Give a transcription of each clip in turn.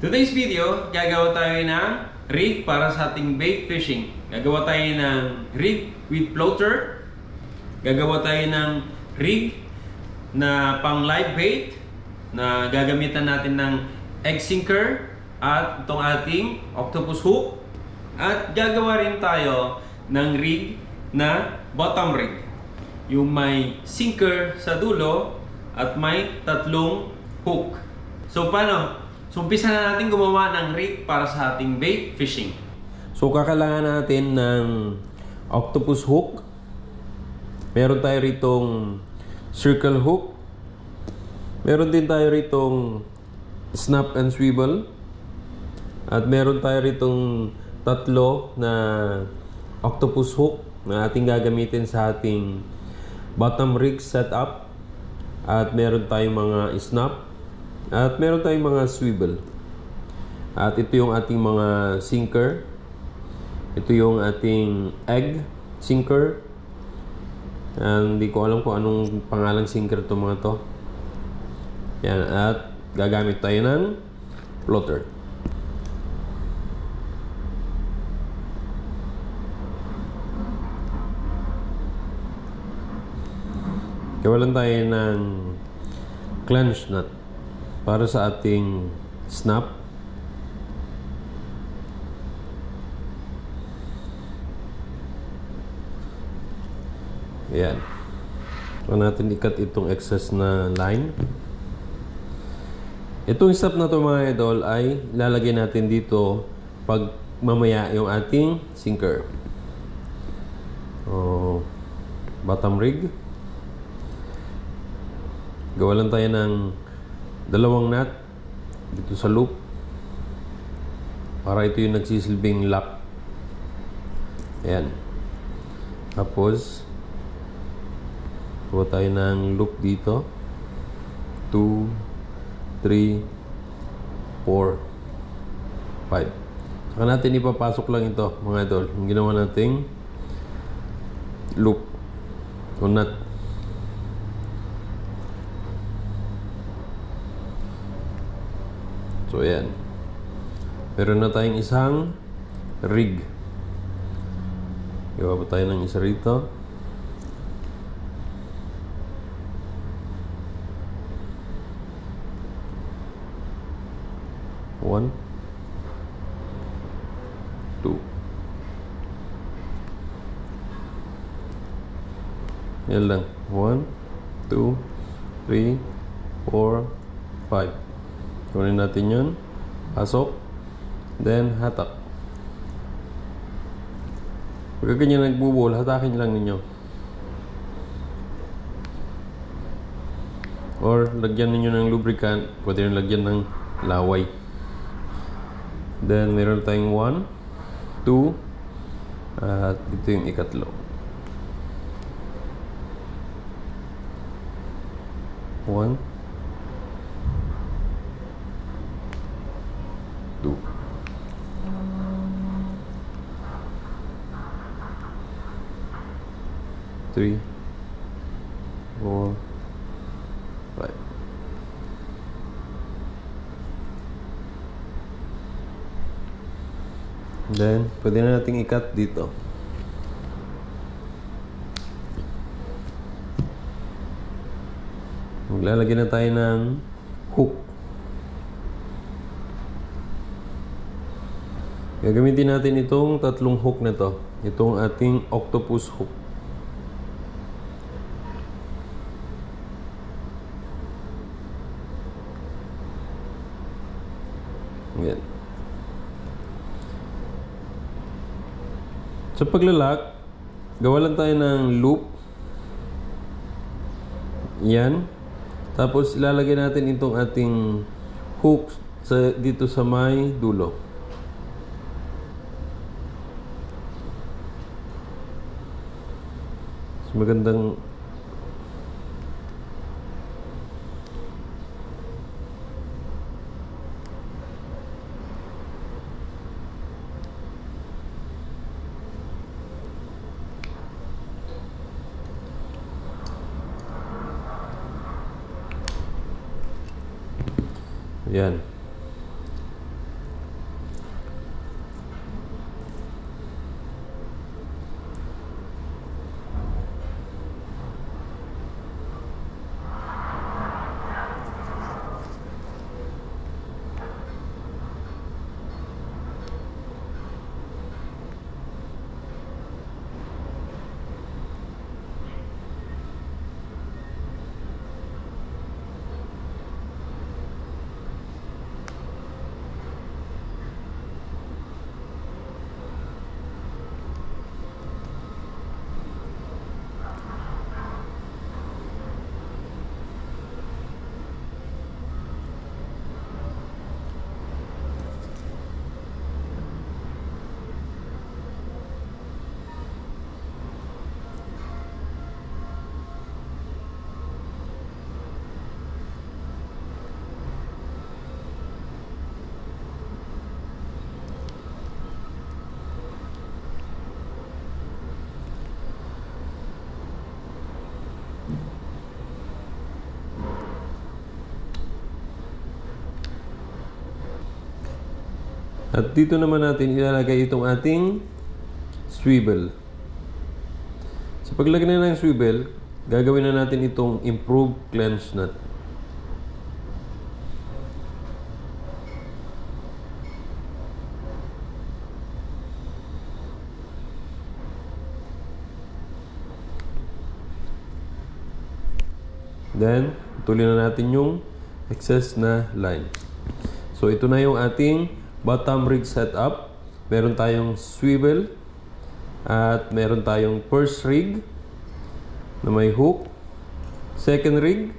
Today's video, gagawa tayo ng rig para sa ating bait fishing. Gagawa tayo ng rig with floater. Gagawa tayo ng rig na pang live bait na gagamitan natin ng egg sinker at itong ating octopus hook. At gagawa rin tayo ng rig na bottom rig. Yung may sinker sa dulo at may tatlong hook. So paano? So umpisa na natin gumawa ng rig para sa ating bait fishing. So kakailangan natin ng octopus hook. Meron tayo ritong circle hook. Meron din tayo ritong snap and swivel. At meron tayo ritong tatlo na octopus hook na ating gagamitin sa ating bottom rig setup. At meron tayong mga snap. At meron tayong mga swivel. At ito yung ating mga sinker. Ito yung ating egg sinker. Hindi ko alam kung anong pangalang sinker ito mga to. Yan. At gagamit tayo ng floater. Gawalan tayo ng clench nut para sa ating snap. Ayan. So natin ikat itong excess na line. Itong snap na ito mga idol ay lalagay natin dito pag mamaya yung ating sinker. Bottom rig. Gawalan tayo ng dalawang nut dito sa loop para ito yung nagsisilbing lock. Ayan. Tapos kuha tayo ng loop dito. 2, 3, 4, 5. Saka natin ipapasok lang ito mga idol, yung ginawa nating loop o nut. So ayan. Meron na tayong isang rig. Gawa pa tayo ng isa rito. One, two. Yan lang. 1, 2, 3, 4, 5. Kunin natin yun. Pasok. Then, hatak. Pagka ganyan nagbubol, hatakin lang ninyo. Or, lagyan ninyo ng lubricant. Pwede rin lagyan ng laway. Then, meron tayong 1, 2, at ito yung ikatlo. 1, 2. 3, 4, 5. Then, pwede na nating ikat dito. Maglalagay na tayo ng hook. Gagamitin natin itong tatlong hook na to. Itong ating octopus hook. Ayan. Sa paglalak, gawa lang tayo ng loop. Yan. Tapos ilalagay natin itong ating hook dito sa may dulo. Magandang yan. At dito naman natin ilalagay itong ating swivel. Sa paglagay na ng swivel, gagawin na natin itong improved clench nut. Then, tuloy na natin yung excess na line. So, ito na yung ating bottom rig setup. Meron tayong swivel at meron tayong first rig na may hook, second rig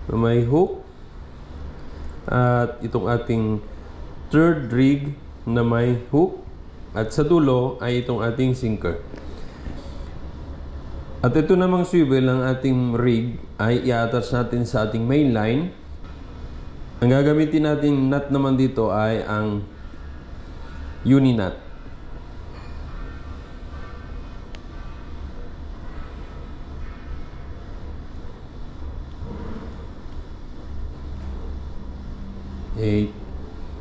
na may hook, at itong ating third rig na may hook, at sa dulo ay itong ating sinker. At ito namang swivel ng ating rig ay i-attach natin sa ating main line. Ang gagamitin natin nut naman dito ay ang uni nut. Eight,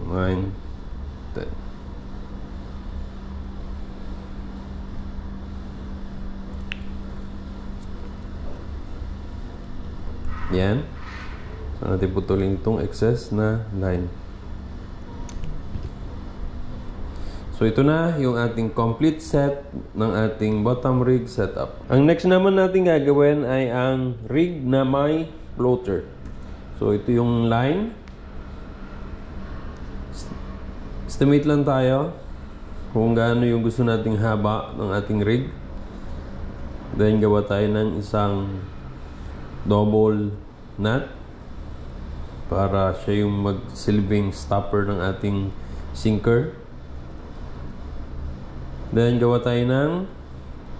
9, 10. Yan. So, natin putulin itong excess na line. So, ito na yung ating complete set ng ating bottom rig setup. Ang next naman natin gagawin ay ang rig na may floater. So, ito yung line. Estimate lang tayo kung gaano yung gusto nating haba ng ating rig. Then, gawa tayo ng isang double nut para siya yung magsilbing stopper ng ating sinker. Then gawa tayo ng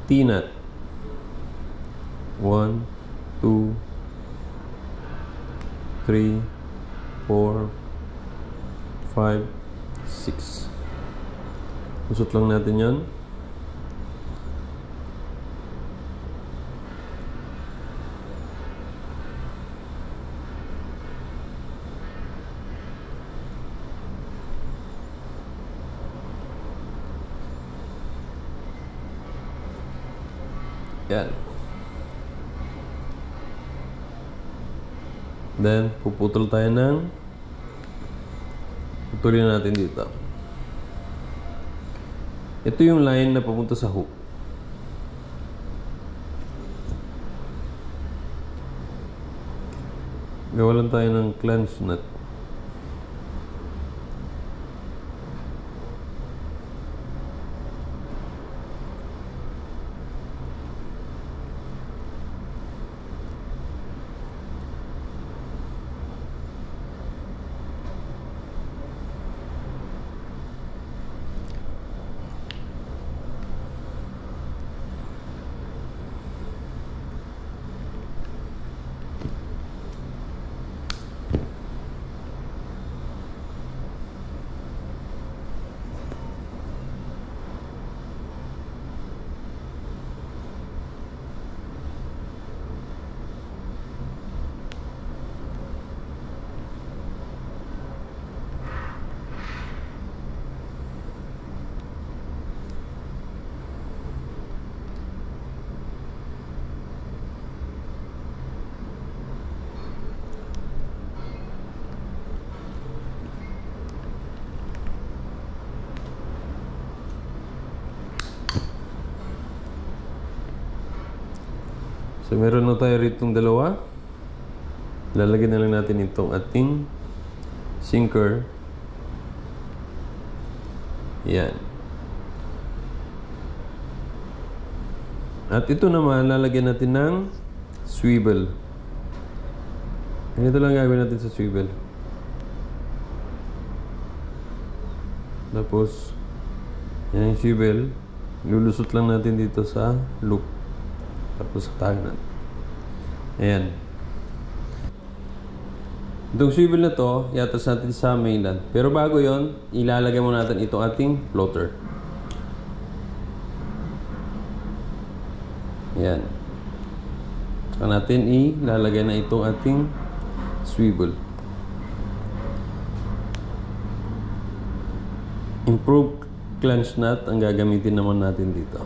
T-nut. 1, 2, 3, 4, 5, 6. Usot lang natin yan. Yan. Then, puputol tayo ng putulin natin dito. Ito yung line na papunta sa hook. Gawa lang tayo ng clench nut. So, meron na tayo ritong dalawa. Lalagyan na lang natin itong ating sinker. Yan. At ito naman, lalagyan natin ng swivel. Ganito lang gagawin natin sa swivel. Tapos, yan yung swivel. Lulusot lang natin dito sa loop. Tapos sa tangan. Ayan. Itong swivel na to, iatas natin sa mainland. Pero bago yon, ilalagay muna natin itong ating floater. Ayan. Saka natin ilalagay na itong ating swivel. Improved clench nut ang gagamitin naman natin dito.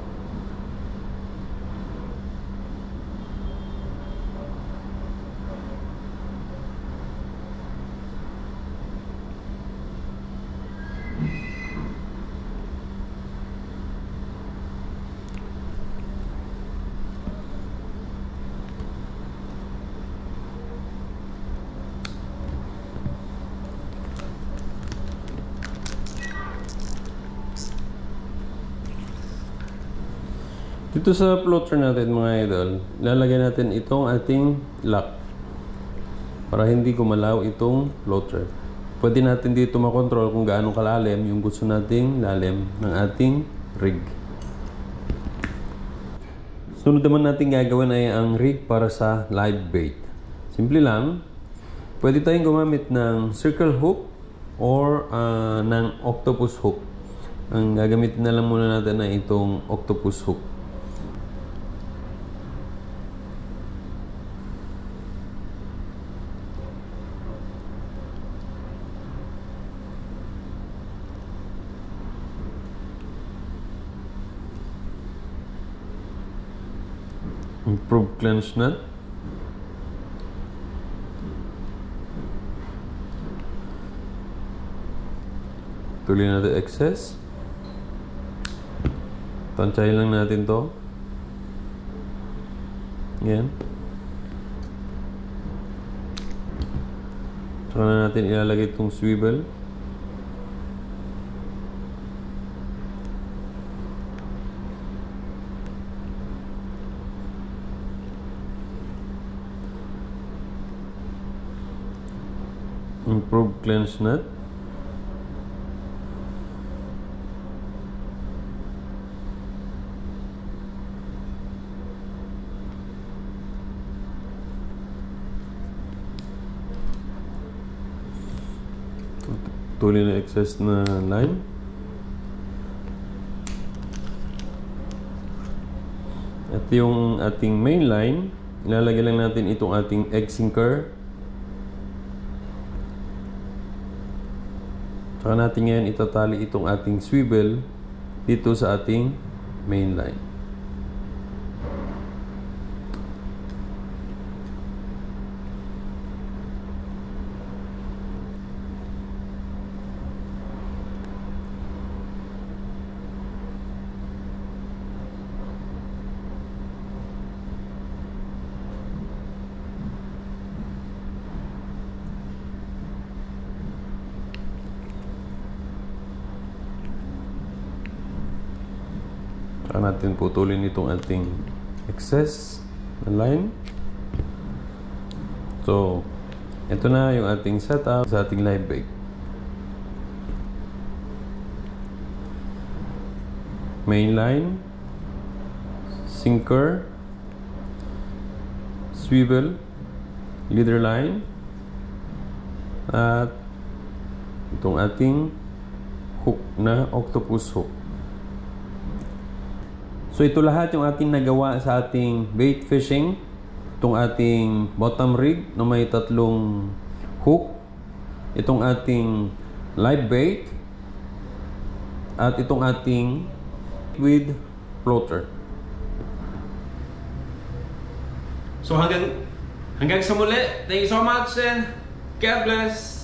Dito sa floater natin mga idol, lalagyan natin itong ating lock para hindi gumalaw itong floater. Pwede natin dito makontrol kung gaano kalalim yung gusto nating lalim ng ating rig. Sunod naman natin gagawin ay ang rig para sa live bait. Simple lang, pwede tayong gumamit ng circle hook or ng octopus hook. Ang gagamitin na lang muna natin ay itong octopus hook. Improved clench nut. Tuloy natin excess. Tansyahin lang natin to. Yan. Saka na natin ilalagay itong swivel. Improved clench nut. Tuloy na excess na line. At yung ating main line, ilalagay lang natin itong ating egg sinker. Saka natin ngayon itatali itong ating swivel dito sa ating main line. Saka natin putulin itong ating excess na line. So, ito na yung ating setup sa ating live bait. Main line, sinker, swivel, leader line, at itong ating hook na octopus hook. So ito lahat yung ating nagawa sa ating bait fishing. Itong ating bottom rig na may tatlong hook. Itong ating live bait. At itong ating with floater. So hanggang sa muli. Thank you so much and God bless.